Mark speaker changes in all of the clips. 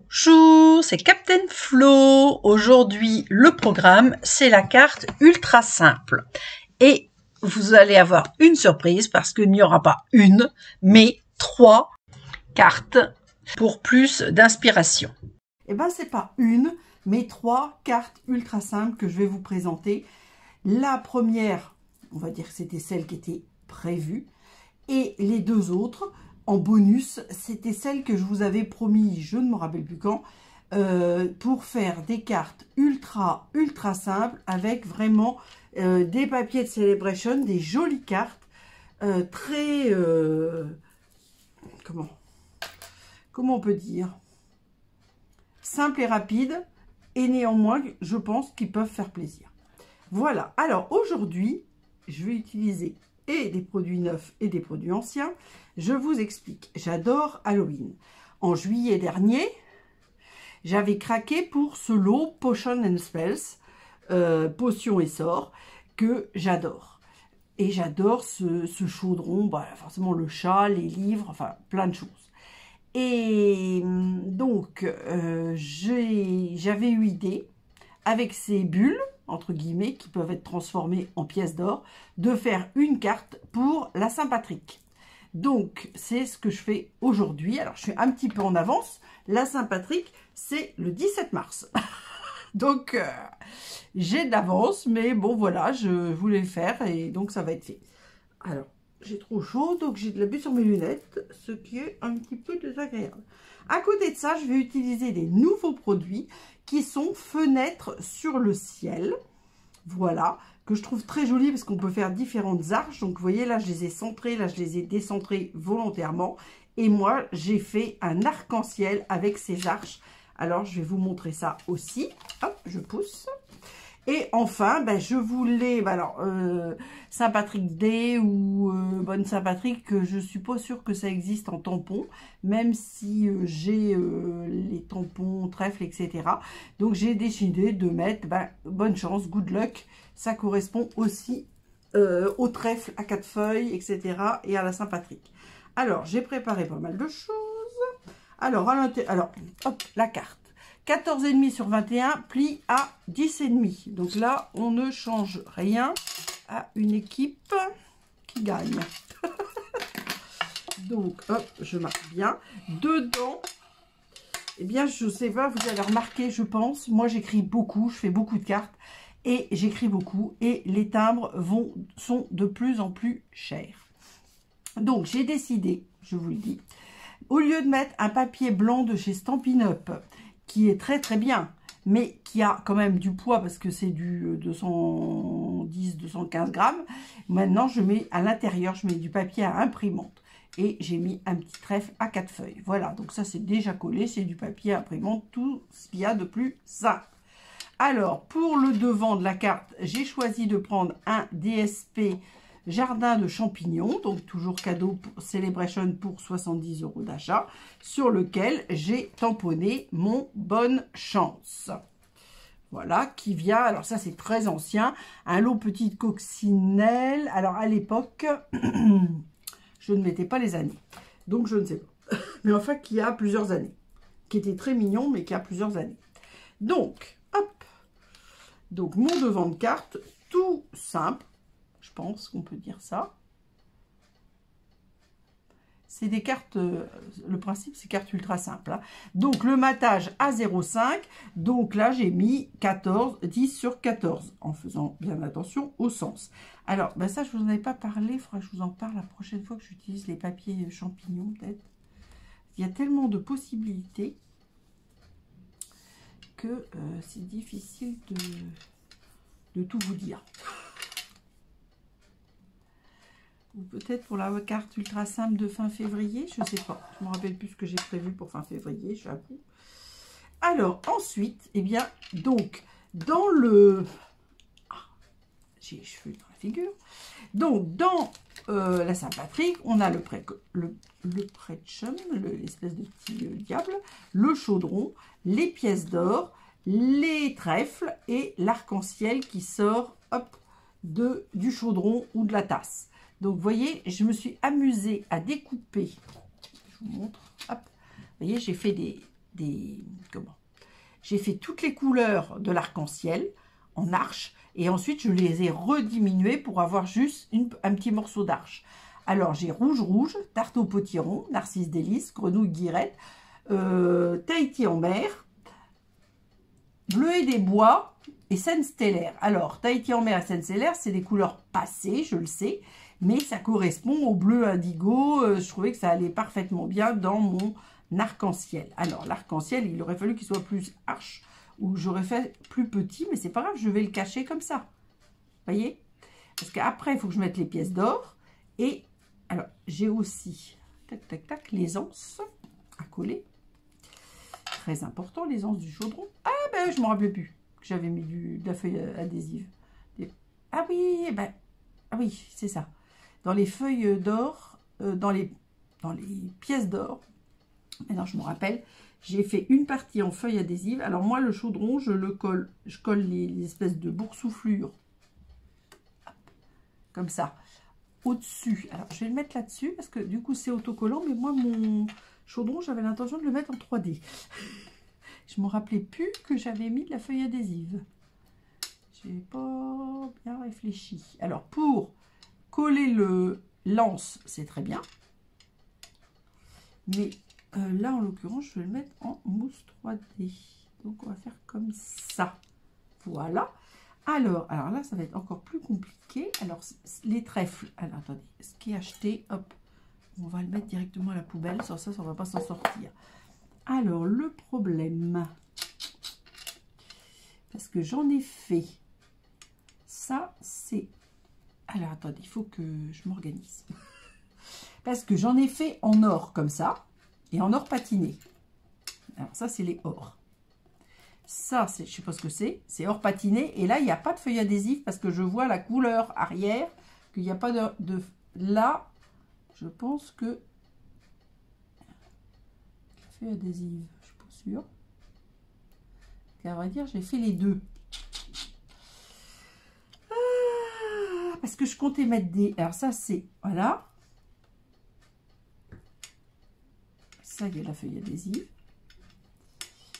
Speaker 1: Bonjour, c'est Captain Flo. Aujourd'hui, le programme, c'est la carte ultra simple. Et vous allez avoir une surprise parce qu'il n'y aura pas une, mais 3 cartes pour plus d'inspiration.
Speaker 2: Eh bien, c'est pas une, mais 3 cartes ultra simples que je vais vous présenter. La première, on va dire que c'était celle qui était prévue. Et les deux autres, en bonus, c'était celles que je vous avais promis, je ne me rappelle plus quand, pour faire des cartes ultra simples avec vraiment des papiers de Celebration, des jolies cartes, très... comment on peut dire, simples et rapides, et néanmoins, je pense qu'ils peuvent faire plaisir. Voilà, alors aujourd'hui, je vais utiliser et des produits neufs et des produits anciens. Je vous explique, j'adore Halloween. En juillet dernier, j'avais craqué pour ce lot Potion and Spells, potions et sorts, que j'adore. Et j'adore ce chaudron, bah, forcément le chat, les livres, enfin plein de choses. Et donc, j'avais eu idée, avec ces bulles, entre guillemets, qui peuvent être transformées en pièces d'or, de faire une carte pour la Saint-Patrick. Donc, c'est ce que je fais aujourd'hui. Alors, je suis un petit peu en avance. La Saint-Patrick, c'est le 17 mars. Donc, j'ai de l'avance, mais bon, voilà, je voulais le faire et donc ça va être fait. Alors, j'ai trop chaud, donc j'ai de la buée sur mes lunettes, ce qui est un petit peu désagréable. À côté de ça, je vais utiliser des nouveaux produits qui sont fenêtres sur le ciel. Voilà, que je trouve très joli parce qu'on peut faire différentes arches. Donc, vous voyez, là, je les ai centrées, là, je les ai décentrées volontairement. Et moi, j'ai fait un arc-en-ciel avec ces arches. Alors, je vais vous montrer ça aussi. Hop, je pousse. Et enfin, ben, je voulais, Saint-Patrick Day ou Bonne Saint-Patrick, je suis pas sûre que ça existe en tampon, même si j'ai les tampons, trèfles, etc. Donc, j'ai décidé de mettre, bonne chance, good luck, ça correspond aussi au trèfle à 4 feuilles, etc. et à la Saint-Patrick. Alors, j'ai préparé pas mal de choses. Alors, hop, la carte. 14,5 sur 21, plie à 10,5. Donc là, on ne change rien à une équipe qui gagne. Donc, hop, je marque bien. Dedans, eh bien, je sais pas, vous avez remarqué, je pense, moi j'écris beaucoup, je fais beaucoup de cartes et j'écris beaucoup et les timbres sont de plus en plus chers. Donc, j'ai décidé, je vous le dis, au lieu de mettre un papier blanc de chez Stampin' Up, qui est très bien, mais qui a quand même du poids parce que c'est du 210-215 grammes. Maintenant, je mets à l'intérieur, je mets du papier à imprimante. Et j'ai mis un petit trèfle à 4 feuilles. Voilà, donc ça c'est déjà collé, c'est du papier à imprimante, tout ce qu'il y a de plus simple. Alors, pour le devant de la carte, j'ai choisi de prendre un DSP Jardin de champignons, donc toujours cadeau pour Celebration pour 70 € d'achat, sur lequel j'ai tamponné mon bonne chance. Voilà, qui vient, alors ça c'est très ancien, un lot petite coccinelle. Alors à l'époque, je ne mettais pas les années, donc je ne sais pas. Mais enfin, qui a plusieurs années, qui était très mignon, mais qui a plusieurs années. Donc, hop, donc mon devant de carte, tout simple. Je pense qu'on peut dire ça. C'est des cartes, le principe c'est cartes ultra simples. Hein. Donc le matage à 0,5. Donc là j'ai mis 10 sur 14 en faisant bien attention au sens. Alors ça je vous en avais pas parlé, il faudra que je vous en parle la prochaine fois que j'utilise les papiers champignons peut-être. Il y a tellement de possibilités que c'est difficile de tout vous dire. Ou peut-être pour la carte ultra simple de fin février, je ne sais pas. Je ne me rappelle plus ce que j'ai prévu pour fin février, j'avoue. Alors, ensuite, eh bien, donc, dans le... j'ai les cheveux dans la figure. Donc, dans la Saint-Patrick, on a le Pretchum, l'espèce de petit diable, le chaudron, les pièces d'or, les trèfles et l'arc-en-ciel qui sort, hop, du chaudron ou de la tasse. Donc, vous voyez, je me suis amusée à découper. Je vous montre. Hop. Vous voyez, j'ai fait comment? J'ai fait toutes les couleurs de l'arc-en-ciel en arche. Et ensuite, je les ai rediminuées pour avoir juste un petit morceau d'arche. Alors, j'ai rouge, tarte au potiron, narcisse délice, grenouille guirette, Tahiti en mer, bleuet des bois et scène stellaire. Alors, Tahiti en mer et scène stellaire, c'est des couleurs passées, je le sais, mais ça correspond au bleu indigo. Je trouvais que ça allait parfaitement bien dans mon arc-en-ciel. Alors, l'arc-en-ciel, il aurait fallu qu'il soit plus arche, ou j'aurais fait plus petit, mais c'est pas grave, je vais le cacher comme ça. Voyez? Parce qu'après, il faut que je mette les pièces d'or. Et alors, j'ai aussi, tac, tac, tac, les anses à coller. Très important, les anses du chaudron. Ah ben, je ne me rappelais plus que j'avais mis de la feuille adhésive. Ah oui, ben, ah oui, c'est ça. Dans les feuilles d'or, dans les pièces d'or, maintenant je me rappelle, j'ai fait une partie en feuille adhésive. Alors moi, le chaudron, je colle les espèces de boursouflures, comme ça, au-dessus. Alors, je vais le mettre là-dessus, parce que du coup, c'est autocollant, mais moi, mon chaudron, j'avais l'intention de le mettre en 3D. Je ne me rappelais plus que j'avais mis de la feuille adhésive. Je n'ai pas bien réfléchi. Alors, pour coller le lance, c'est très bien. Mais là, en l'occurrence, je vais le mettre en mousse 3D. Donc, on va faire comme ça. Voilà. Alors là, ça va être encore plus compliqué. Alors, les trèfles. Alors, attendez. Ce qui est acheté, hop, on va le mettre directement à la poubelle. Sans ça, on ne va pas s'en sortir. Alors, le problème, parce que j'en ai fait, ça, c'est... Alors, attendez, il faut que je m'organise. Parce que j'en ai fait en or, comme ça, et en or patiné. Alors, ça, c'est les ors. Ça, je ne sais pas ce que c'est or patiné. Et là, il n'y a pas de feuille adhésive parce que je vois la couleur arrière, qu'il n'y a pas de... Là, je pense que... Feuille adhésive, je ne suis pas sûre. Et à vrai dire, j'ai fait les deux. Parce que je comptais mettre des... Alors ça, c'est... Voilà. Ça, il y a la feuille adhésive.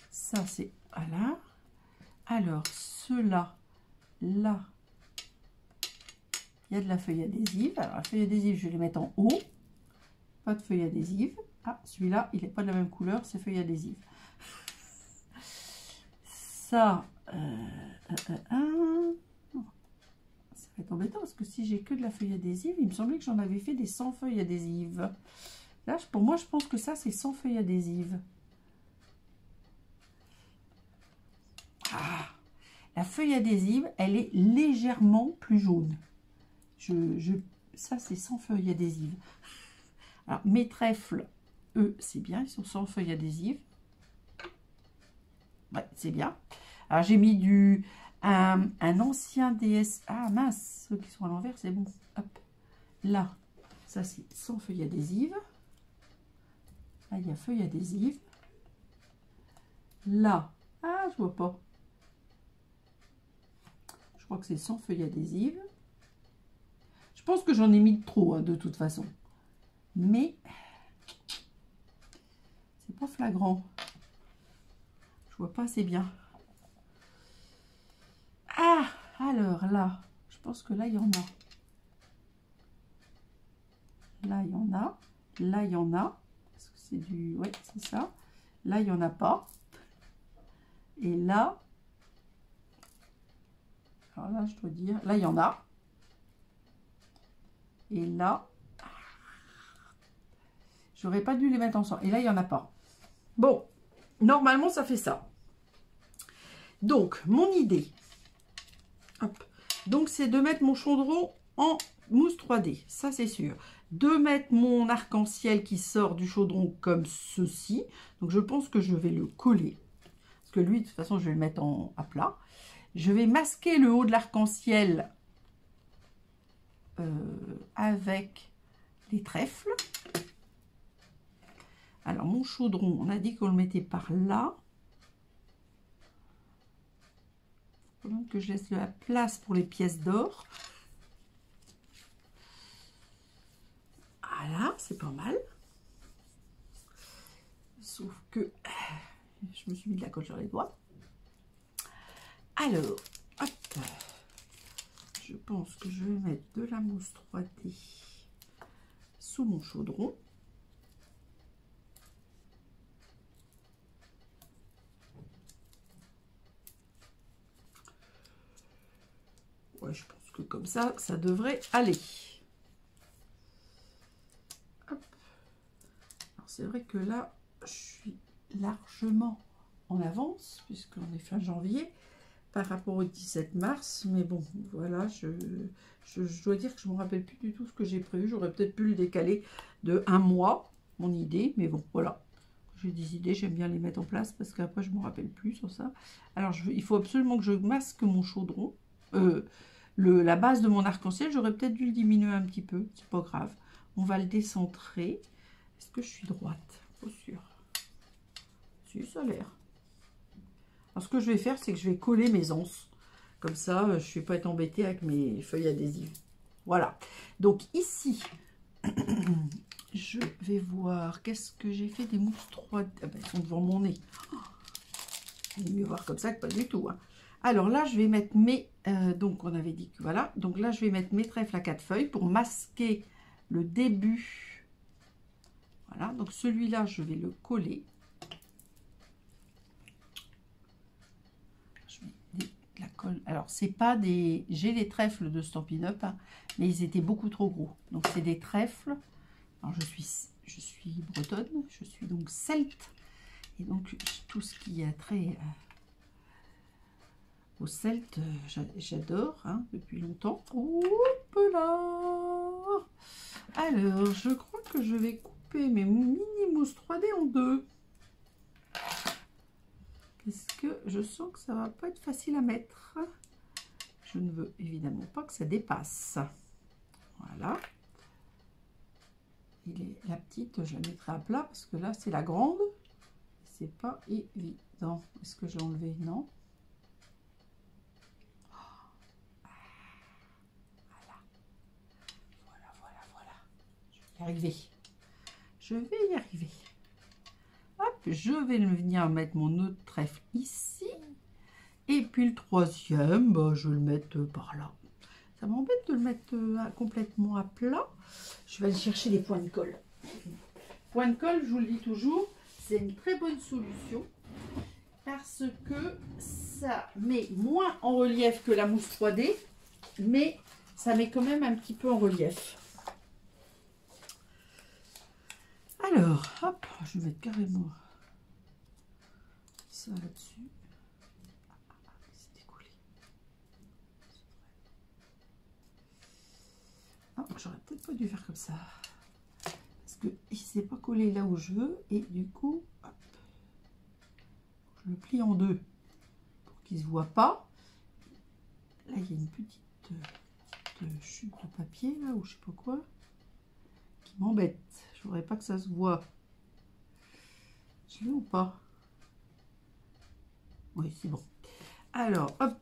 Speaker 2: Ça, c'est... Voilà. Alors, ceux-là, là, il y a de la feuille adhésive. Alors, la feuille adhésive, je vais les mettre en haut. Pas de feuille adhésive. Ah, celui-là, il n'est pas de la même couleur, c'est feuille adhésive. Ça, ça va être embêtant parce que si j'ai que de la feuille adhésive, il me semblait que j'en avais fait des 100 feuilles adhésives. Là, pour moi, je pense que ça, c'est 100 feuilles adhésives. Ah, la feuille adhésive, elle est légèrement plus jaune. Ça, c'est 100 feuilles adhésives. Alors, mes trèfles, eux, c'est bien, ils sont sans feuilles adhésives. Ouais, c'est bien. Alors, j'ai mis un ancien DS. Ah, mince, ceux qui sont à l'envers, c'est bon. Hop. Là, ça, c'est sans feuilles adhésives. Là, il y a feuille adhésive. Là, ah, je vois pas. Je crois que c'est sans feuille adhésive. Je pense que j'en ai mis trop, hein, de toute façon. Mais c'est pas flagrant. Je vois pas assez bien. Ah, alors là, je pense que là, il y en a. Là, il y en a. Là, il y en a. Parce que c'est du... Ouais, c'est ça. Là, il n'y en a pas. Et là... Alors là, je dois dire... Là, il y en a. Et là... J'aurais pas dû les mettre ensemble. Et là, il n'y en a pas. Bon, normalement, ça fait ça. Donc, mon idée... Hop. Donc, c'est de mettre mon chaudron en mousse 3D. Ça, c'est sûr. De mettre mon arc-en-ciel qui sort du chaudron comme ceci. Donc, je pense que je vais le coller. Parce que lui, de toute façon, je vais le mettre à plat. Je vais masquer le haut de l'arc-en-ciel avec les trèfles. Alors, mon chaudron, on a dit qu'on le mettait par là. Il faut donc que je laisse de la place pour les pièces d'or. Voilà, c'est pas mal. Sauf que je me suis mis de la colle sur les doigts. Alors, hop, je pense que je vais mettre de la mousse 3D sous mon chaudron. Ouais, je pense que comme ça devrait aller. Hop. Alors c'est vrai que là, je suis largement en avance, puisqu'on est fin janvier, par rapport au 17 mars. Mais bon, voilà, je dois dire que je ne me rappelle plus du tout ce que j'ai prévu. J'aurais peut-être pu le décaler de 1 mois, mon idée. Mais bon, voilà. J'ai des idées, j'aime bien les mettre en place, parce qu'après, je ne me rappelle plus sur ça. Alors, il faut absolument que je masque mon chaudron. La base de mon arc-en-ciel, j'aurais peut-être dû le diminuer un petit peu. C'est pas grave. On va le décentrer. Est-ce que je suis droite? Pas sûr. Si, ça a l'air. Alors, ce que je vais faire, c'est que je vais coller mes anses. Comme ça, je ne vais pas être embêtée avec mes feuilles adhésives. Voilà. Donc, ici, je vais voir. Qu'est-ce que j'ai fait des mousses 3D? Ah ben, elles sont devant mon nez. Il est mieux voir comme ça que pas du tout. Hein. Alors là, je vais mettre mes... donc, on avait dit que voilà. Donc là, je vais mettre mes trèfles à 4 feuilles pour masquer le début. Voilà. Donc, celui-là, je vais le coller. Je mets de la colle. Alors, c'est pas des... J'ai les trèfles de Stampin' Up, hein, mais ils étaient beaucoup trop gros. Donc, c'est des trèfles. Alors, je suis bretonne. Je suis donc celte. Et donc, tout ce qui a trait... au celte, j'adore, hein, depuis longtemps. Hop là. Alors, je crois que je vais couper mes mini mousses 3D en deux. Parce que je sens que ça va pas être facile à mettre. Je ne veux évidemment pas que ça dépasse. Voilà. La petite, je la mettrai à plat parce que là, c'est la grande. C'est pas évident. Est-ce que j'ai enlevé? Non. Arriver. Je vais y arriver. Hop, je vais venir mettre mon autre trèfle ici. Et puis le troisième, bah, je vais le mettre par là. Ça m'embête de le mettre complètement à plat. Je vais aller chercher des points de colle. Points de colle, je vous le dis toujours, c'est une très bonne solution. Parce que ça met moins en relief que la mousse 3D. Mais ça met quand même un petit peu en relief. Alors, hop, je vais mettre carrément ça là-dessus. C'est décollé. Ah, j'aurais peut-être pas dû faire comme ça. Parce que il ne s'est pas collé là où je veux. Et du coup, hop, je le plie en deux pour qu'il ne se voit pas. Là, il y a une petite chute de papier, là, ou je sais pas quoi, qui m'embête. Je voudrais pas que ça se voit. Je l'ai ou pas? Oui, c'est bon. Alors, hop.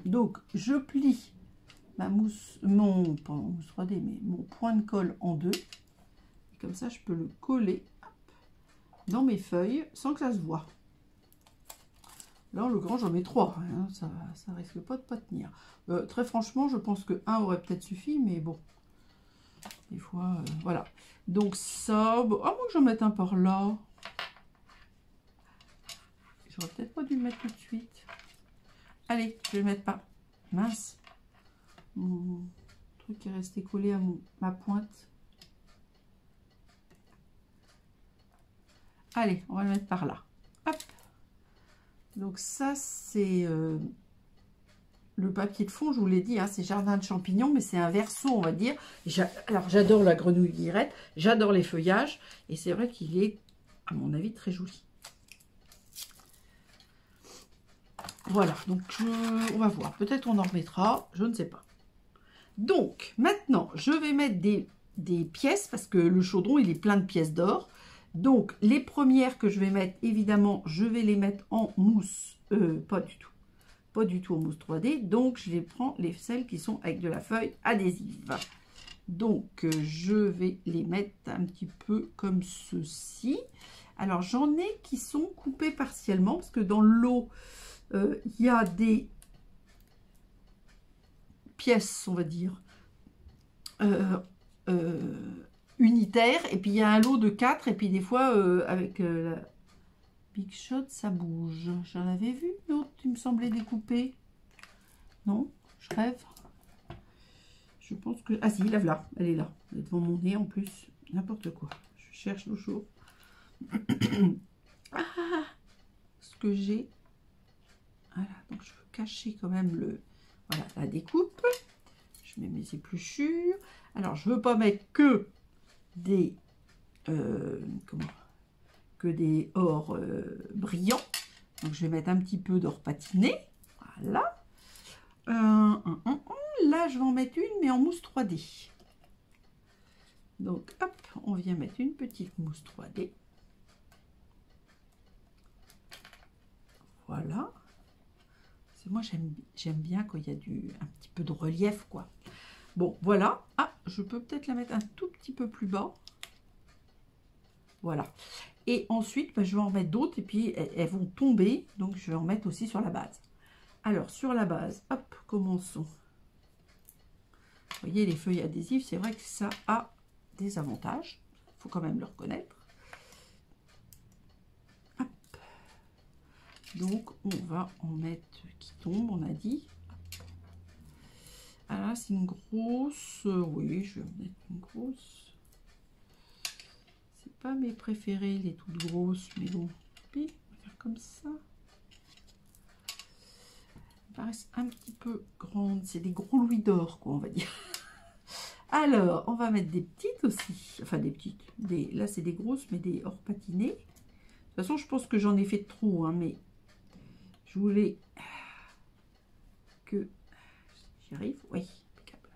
Speaker 2: Donc, je plie ma mousse, pas mon mousse 3D, mais mon point de colle en deux. Et comme ça, je peux le coller hop, dans mes feuilles sans que ça se voit. Là, le grand, j'en mets 3. Hein, ça risque pas de pas tenir. Très franchement, je pense que 1 aurait peut-être suffi, mais bon. Des fois, voilà. Donc ça, bon, à moins que j'en mette un par là. J'aurais peut-être pas dû le mettre tout de suite. Allez, je vais le mettre pas. Mince. Mon truc est resté collé à ma pointe. Allez, on va le mettre par là. Hop. Donc ça, c'est le papier de fond, je vous l'ai dit, hein, c'est Jardin de Champignons, mais c'est un verso, on va dire. Alors, j'adore la grenouille guillerette, j'adore les feuillages, et c'est vrai qu'il est, à mon avis, très joli. Voilà, donc on va voir. Peut-être on en remettra, je ne sais pas. Donc, maintenant, je vais mettre des pièces, parce que le chaudron, il est plein de pièces d'or. Donc, les premières que je vais mettre, évidemment, je vais les mettre en mousse, pas du tout en mousse 3D. Donc, je les prends, celles qui sont avec de la feuille adhésive. Donc, je vais les mettre un petit peu comme ceci. Alors, j'en ai qui sont coupés partiellement, parce que dans le lot, il y a des pièces, on va dire, unitaires, et puis il y a un lot de 4, et puis des fois, avec la Big Shot, ça bouge. J'en avais vu une autre, il me semblait découpée. Non, je rêve. Je pense que... Ah si, la voilà, elle est là. Elle est devant mon nez en plus. N'importe quoi. Je cherche toujours. Ah, ce que j'ai. Voilà, donc je veux cacher quand même le... Voilà, la découpe. Je mets mes épluchures. Alors, je veux pas mettre que des... que des ors brillants. Donc, je vais mettre un petit peu d'or patiné. Voilà. Là, je vais en mettre une, mais en mousse 3D. Donc, hop, on vient mettre une petite mousse 3D. Voilà. Moi, j'aime bien quand il y a un petit peu de relief, quoi. Bon, voilà. Ah, je peux peut-être la mettre un tout petit peu plus bas. Voilà. Et ensuite, je vais en mettre d'autres, et puis elles vont tomber. Donc, je vais en mettre aussi sur la base. Alors, sur la base, hop, commençons. Vous voyez, les feuilles adhésives, c'est vrai que ça a des avantages. Il faut quand même le reconnaître. Hop. Donc, on va en mettre qui tombe, on a dit. Ah là, c'est une grosse. Oui, je vais en mettre une grosse. C'est pas mes préférées, les toutes grosses, mais bon. Puis, on va faire comme ça. Elles paraissent un petit peu grandes. C'est des gros louis d'or, quoi, on va dire. Alors, on va mettre des petites aussi. Enfin, des petites. Là, c'est des grosses, mais des or patinés. De toute façon, je pense que j'en ai fait trop, hein, mais je voulais que... J'y arrive? Oui, impeccable.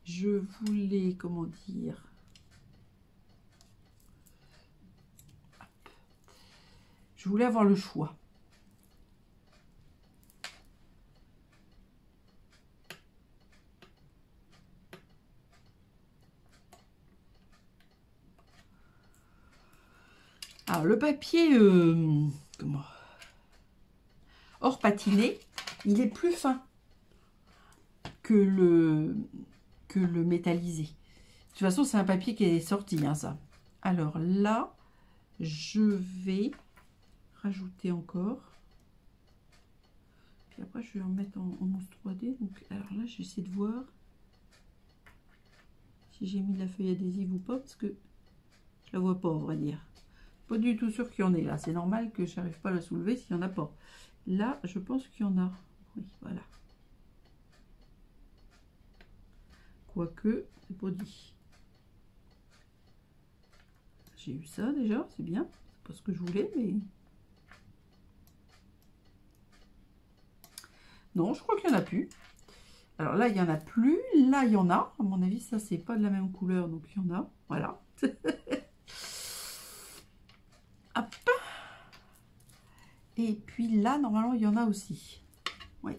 Speaker 2: Je voulais, comment dire... Hop. Je voulais avoir le choix. Alors, le papier comment, or patiné, il est plus fin que le métallisé. De toute façon, c'est un papier qui est sorti, hein, ça. Alors là, je vais rajouter encore. Puis après, je vais en mettre en mousse 3D. Donc, alors là, je vais essayer de voir si j'ai mis de la feuille adhésive ou pas, parce que je la vois pas, on va dire. Pas du tout sûr qu'il y en ait là. C'est normal que je n'arrive pas à la soulever s'il n'y en a pas. Là, je pense qu'il y en a. Oui, voilà. Quoique, c'est pas dit. J'ai eu ça déjà, c'est bien. C'est pas ce que je voulais, mais... Non, je crois qu'il n'y en a plus. Alors là, il n'y en a plus. Là, il y en a. À mon avis, ça, c'est pas de la même couleur. Donc, il y en a. Voilà. Hop. Et puis là, normalement, il y en a aussi. Oui.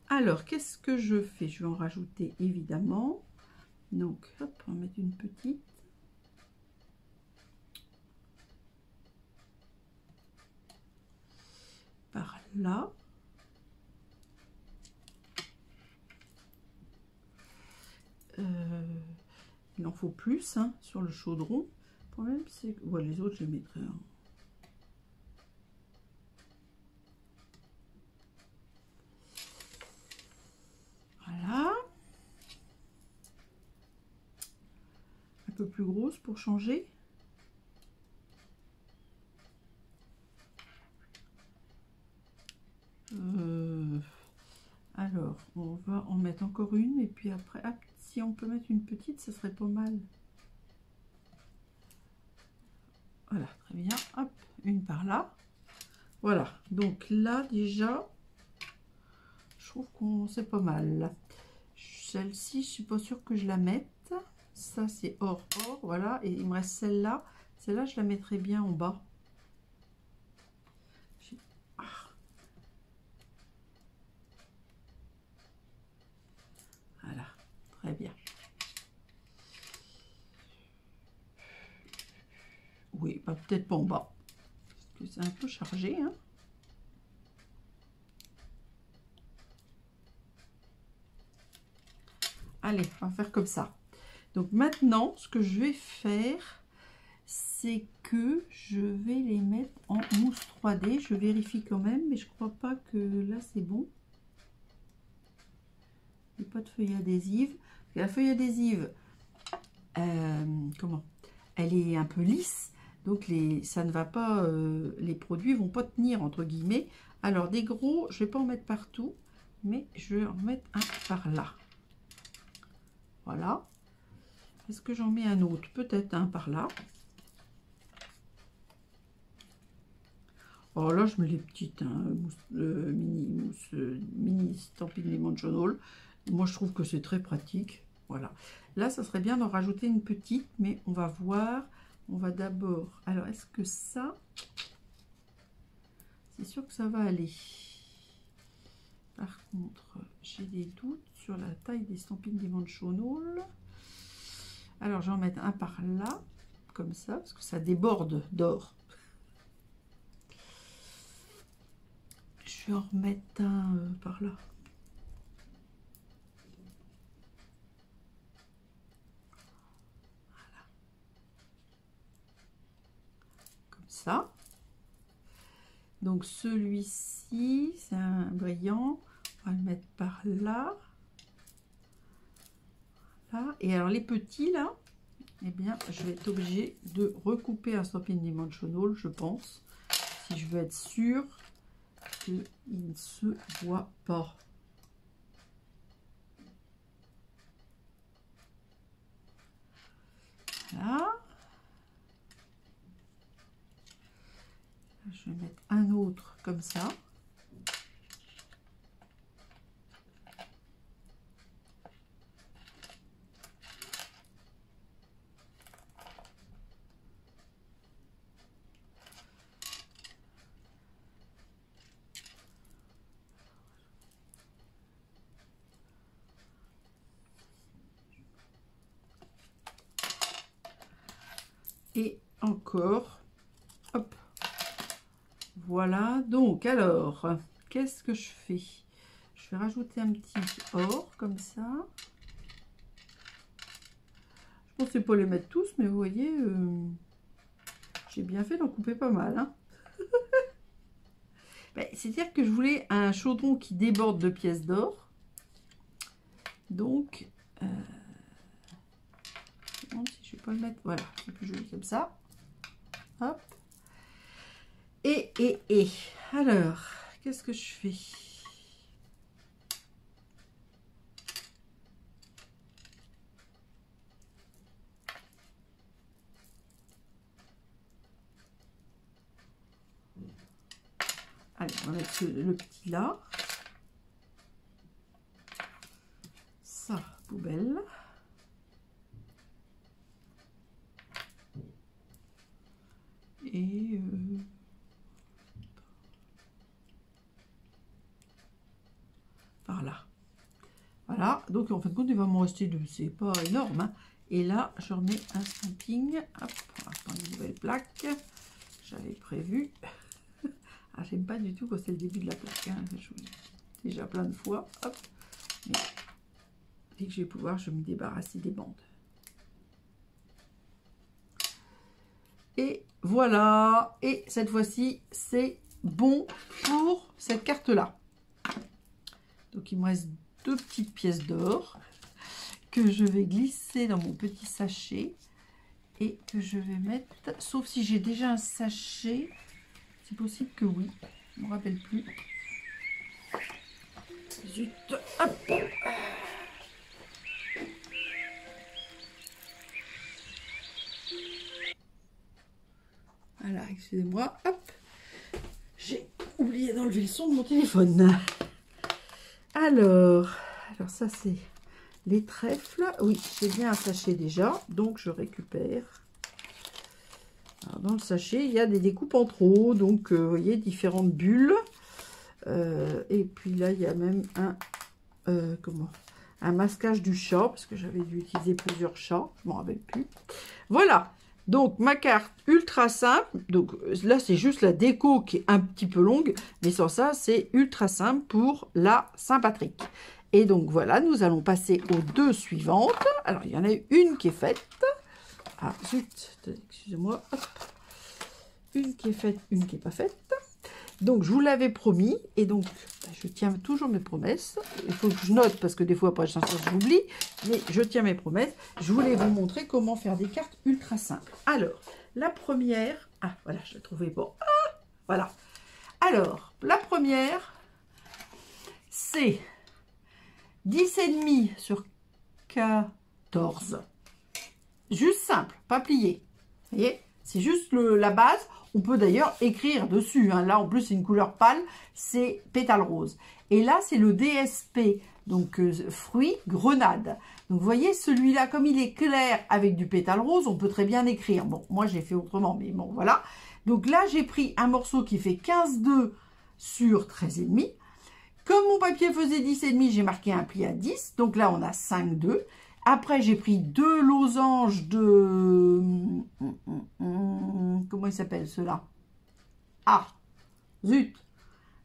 Speaker 2: Alors, qu'est-ce que je fais? Je vais en rajouter, évidemment. Donc, hop, on va mettre une petite. Par là. Il en faut plus, hein, sur le chaudron. Le problème, c'est que... Ouais, les autres, je les mettrai... Hein. Voilà. Un peu plus grosse pour changer. Alors, on va en mettre encore une. Et puis après, ah, si on peut mettre une petite, ça serait pas mal. Voilà, très bien. Hop, une par là. Voilà. Donc là, déjà, je trouve qu'on c'est pas mal. Celle-ci, je suis pas sûre que je la mette. Ça, c'est or, voilà. Et il me reste celle-là. Celle-là, je la mettrai bien en bas. Voilà, très bien. Oui, bah, peut-être pas en bas. Parce que c'est un peu chargé. Hein. Allez, on va faire comme ça. Donc maintenant, ce que je vais faire, c'est que je vais les mettre en mousse 3D. Je vérifie quand même, mais je crois pas que là c'est bon. Il n'y a pas de feuille adhésive. La feuille adhésive, comment? Elle est un peu lisse, donc ça ne va pas, les produits vont pas tenir entre guillemets. Alors des gros, je vais pas en mettre partout, mais je vais en mettre un par là. Voilà. Est-ce que j'en mets un autre? Peut-être un par là. Alors là, je mets les petites mini stamping lemon journal. Moi, je trouve que c'est très pratique. Voilà. Là, ça serait bien d'en rajouter une petite, mais on va voir. On va d'abord... Alors, est-ce que ça... C'est sûr que ça va aller. Par contre, j'ai des doutes sur la taille des stampings lemon journal. Alors, je vais en mettre un par là, comme ça, parce que ça déborde d'or. Je vais en remettre un par là. Voilà. Comme ça. Donc, celui-ci, c'est un brillant. On va le mettre par là. Là. Et alors, les petits, là, eh bien, je vais être obligée de recouper un stamping lemon journal, je pense, si je veux être sûre qu'il ne se voit pas. Voilà. Je vais mettre un autre comme ça. Et encore, hop, voilà. Donc alors, qu'est-ce que je fais? Je vais rajouter un petit or comme ça. Je pensais pas les mettre tous, mais vous voyez, j'ai bien fait d'en couper pas mal. Hein. Ben, c'est-à-dire que je voulais un chaudron qui déborde de pièces d'or. Donc, si je vais pas le mettre, voilà, c'est plus joli comme ça. Hop. Et, alors, qu'est-ce que je fais? Allez, on va mettre le petit là. Ça, poubelle. Et par là. Voilà, donc en fin de compte, il va m'en rester deux. C'est pas énorme. Hein. Et là, je remets un stamping. Hop, on va prendre une nouvelle plaque. J'avais prévu. Ah, j'aime pas du tout quand c'est le début de la plaque. Hein. Je vous dis déjà plein de fois. Hop. Mais dès que je vais pouvoir, je vais me débarrasser des bandes. Et voilà. Et cette fois-ci, c'est bon pour cette carte-là. Donc, il me reste deux petites pièces d'or que je vais glisser dans mon petit sachet et que je vais mettre, sauf si j'ai déjà un sachet, c'est possible que oui, je ne me rappelle plus. Zut, hop. Voilà, excusez-moi, hop, j'ai oublié d'enlever le son de mon téléphone. Alors ça c'est les trèfles. Oui, j'ai bien un sachet déjà, donc je récupère. Alors, dans le sachet, il y a des découpes en trop, donc vous voyez, différentes bulles. Et puis là, il y a même un masquage du chat, parce que j'avais dû utiliser plusieurs chats, je m'en rappelle plus. Voilà, Donc, ma carte ultra simple. Donc, là, c'est juste la déco qui est un petit peu longue. Mais sans ça, c'est ultra simple pour la Saint-Patrick. Et donc, voilà, nous allons passer aux deux suivantes. Alors, il y en a une qui est faite. Ah, zut, excusez-moi. Une qui est faite, une qui n'est pas faite. Donc, je vous l'avais promis. Et donc, je tiens toujours mes promesses. Il faut que je note parce que des fois, après, j'oublie. Mais je tiens mes promesses. Je voulais vous montrer comment faire des cartes ultra simples. Alors, la première... Ah, voilà, je l'ai trouvée bon. Ah, voilà. Alors, la première, c'est 10,5 sur 14. Juste simple, pas plié. Vous voyez? C'est juste la base. On peut d'ailleurs écrire dessus. Hein. Là, en plus, c'est une couleur pâle. C'est pétale rose. Et là, c'est le DSP. Donc, fruit grenade. Donc, vous voyez, celui-là, comme il est clair avec du pétale rose, on peut très bien écrire. Bon, moi, j'ai fait autrement, mais bon, voilà. Donc là, j'ai pris un morceau qui fait 15,2 sur 13,5. Comme mon papier faisait 10,5, j'ai marqué un pli à 10. Donc là, on a 5,2. Après, j'ai pris deux losanges de... Comment il s'appelle, ceux-là? Ah, zut,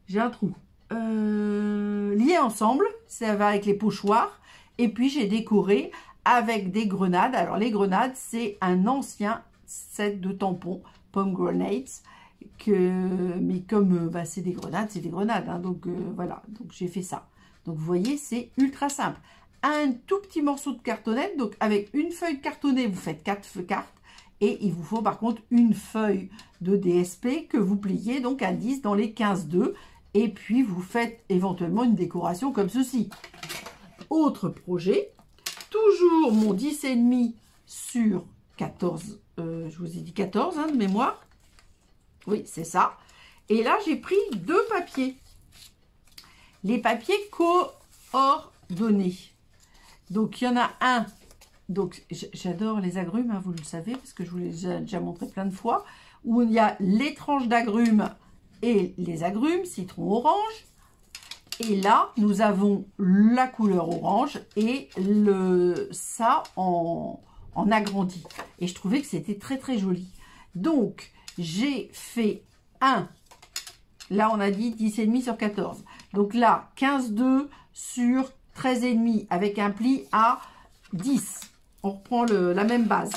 Speaker 2: j'ai un trou. Liés ensemble, ça va avec les pochoirs. Et puis, j'ai décoré avec des grenades. Alors, les grenades, c'est un ancien set de tampons, Pomegranates. Mais comme c'est des grenades, c'est des grenades. Hein, donc, voilà, donc j'ai fait ça. Donc, vous voyez, c'est ultra simple. Un tout petit morceau de cartonnette. Donc, avec une feuille de cartonnet, vous faites 4 cartes. Et il vous faut par contre une feuille de DSP que vous pliez donc à 10 dans les 15,2. Et puis, vous faites éventuellement une décoration comme ceci. Autre projet. Toujours mon 10,5 sur 14. Je vous ai dit 14 hein, de mémoire. Oui, c'est ça. Et là, j'ai pris deux papiers. Les papiers coordonnés. Donc, il y en a un. Donc, j'adore les agrumes, hein, vous le savez, parce que je vous les ai déjà montré plein de fois. Où il y a les tranches d'agrumes et les agrumes, citron orange. Et là, nous avons la couleur orange et ça en agrandi. Et je trouvais que c'était très, très joli. Donc, j'ai fait un. Là, on a dit 10,5 sur 14. Donc là, 15,2 sur 13,5 avec un pli à 10. On reprend la même base.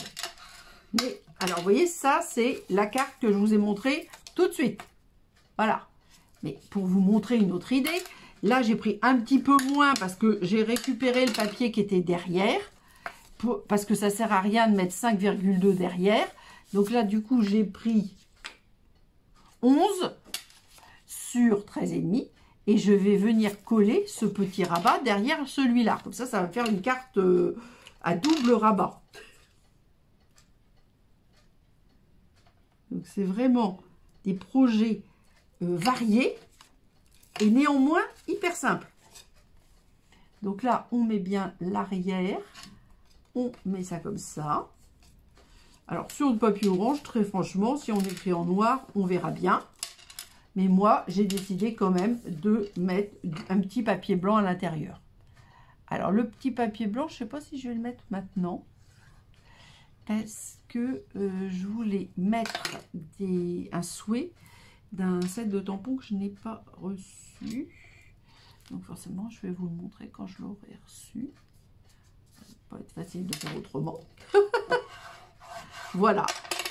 Speaker 2: Mais, alors, vous voyez, ça, c'est la carte que je vous ai montrée tout de suite. Voilà. Mais pour vous montrer une autre idée, là, j'ai pris un petit peu moins parce que j'ai récupéré le papier qui était derrière. Parce que ça ne sert à rien de mettre 5,2 derrière. Donc là, du coup, j'ai pris 11 sur 13,5. Et je vais venir coller ce petit rabat derrière celui-là. Comme ça, ça va faire une carte à double rabat. Donc, c'est vraiment des projets variés et néanmoins hyper simples. Donc là, on met bien l'arrière. On met ça comme ça. Alors, sur le papier orange, très franchement, si on écrit en noir, on verra bien. Mais moi, j'ai décidé quand même de mettre un petit papier blanc à l'intérieur. Alors, le petit papier blanc, je ne sais pas si je vais le mettre maintenant. Parce que je voulais mettre un souhait d'un set de tampons que je n'ai pas reçu. Donc, forcément, je vais vous le montrer quand je l'aurai reçu. Ça va pas être facile de faire autrement. Voilà.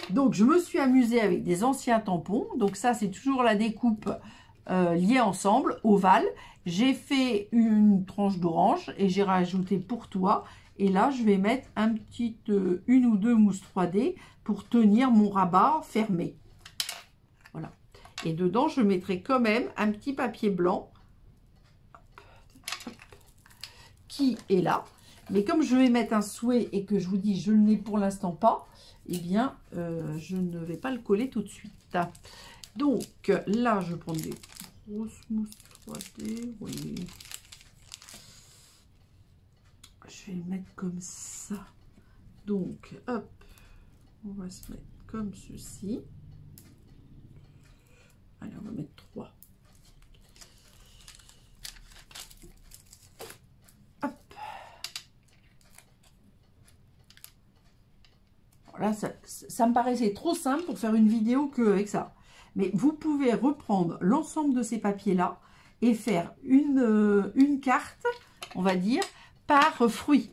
Speaker 2: Donc, je me suis amusée avec des anciens tampons. Donc, ça, c'est toujours la découpe liée ensemble, ovale. J'ai fait une tranche d'orange et j'ai rajouté pour toi. Et là, je vais mettre une ou deux mousses 3D pour tenir mon rabat fermé. Voilà. Et dedans, je mettrai quand même un petit papier blanc qui est là. Mais comme je vais mettre un souhait et que je vous dis, je ne l'ai pour l'instant pas, eh bien, je ne vais pas le coller tout de suite. Donc, là, je vais prendre des grosses mousses 3D. Oui. Je vais le mettre comme ça. Donc, hop, on va se mettre comme ceci. Allez, on va mettre 3. là, ça me paraissait trop simple pour faire une vidéo qu'avec ça. Mais vous pouvez reprendre l'ensemble de ces papiers-là et faire une carte, on va dire, par fruit.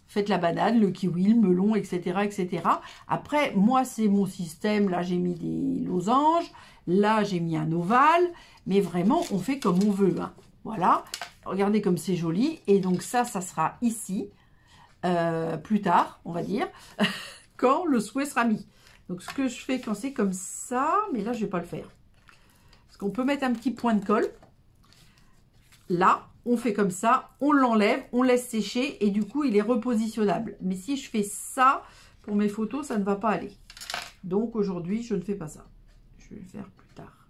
Speaker 2: Faites la banane, le kiwi, le melon, etc., etc. Après, moi, c'est mon système. Là, j'ai mis des losanges. Là, j'ai mis un ovale. Mais vraiment, on fait comme on veut. Hein. Voilà. Regardez comme c'est joli. Et donc, ça sera ici. Plus tard, on va dire, quand le souhait sera mis. Donc, ce que je fais quand c'est comme ça, mais là, je ne vais pas le faire. Parce qu'on peut mettre un petit point de colle. Là, on fait comme ça, on l'enlève, on laisse sécher et du coup, il est repositionnable. Mais si je fais ça, pour mes photos, ça ne va pas aller. Donc, aujourd'hui, je ne fais pas ça. Je vais le faire plus tard.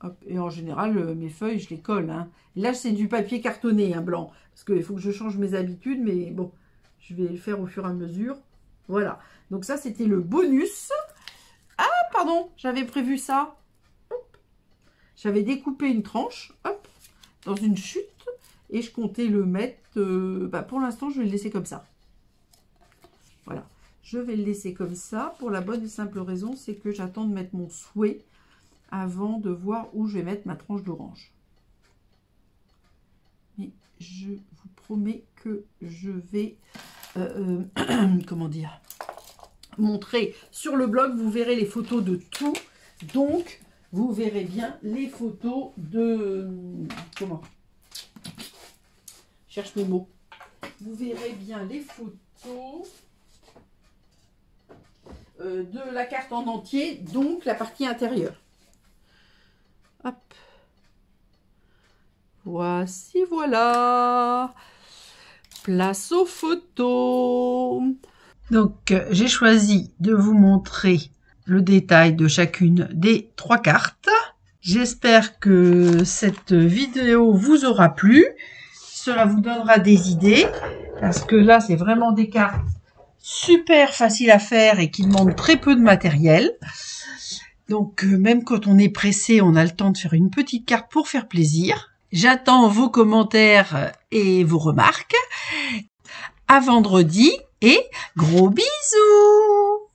Speaker 2: Hop. Et en général, mes feuilles, je les colle. Hein. Là, c'est du papier cartonné, hein, blanc. Parce qu'il faut que je change mes habitudes, mais bon, je vais le faire au fur et à mesure. Voilà. Donc ça, c'était le bonus. Ah, pardon, j'avais prévu ça. J'avais découpé une tranche, hop, dans une chute, et je comptais le mettre, pour l'instant, je vais le laisser comme ça. Voilà, je vais le laisser comme ça, pour la bonne et simple raison, c'est que j'attends de mettre mon souhait avant de voir où je vais mettre ma tranche d'orange. Mais je vous promets que je vais, comment dire, montrer sur le blog, vous verrez les photos de tout, donc... Vous verrez bien les photos de... Comment? Je cherche mes mots. Vous verrez bien les photos de la carte en entier, donc la partie intérieure. Hop. Voici, voilà. Place aux photos.
Speaker 1: Donc, j'ai choisi de vous montrer le détail de chacune des 3 cartes. J'espère que cette vidéo vous aura plu. Cela vous donnera des idées. Parce que là, c'est vraiment des cartes super faciles à faire et qui demandent très peu de matériel. Donc, même quand on est pressé, on a le temps de faire une petite carte pour faire plaisir. J'attends vos commentaires et vos remarques. À vendredi et gros bisous!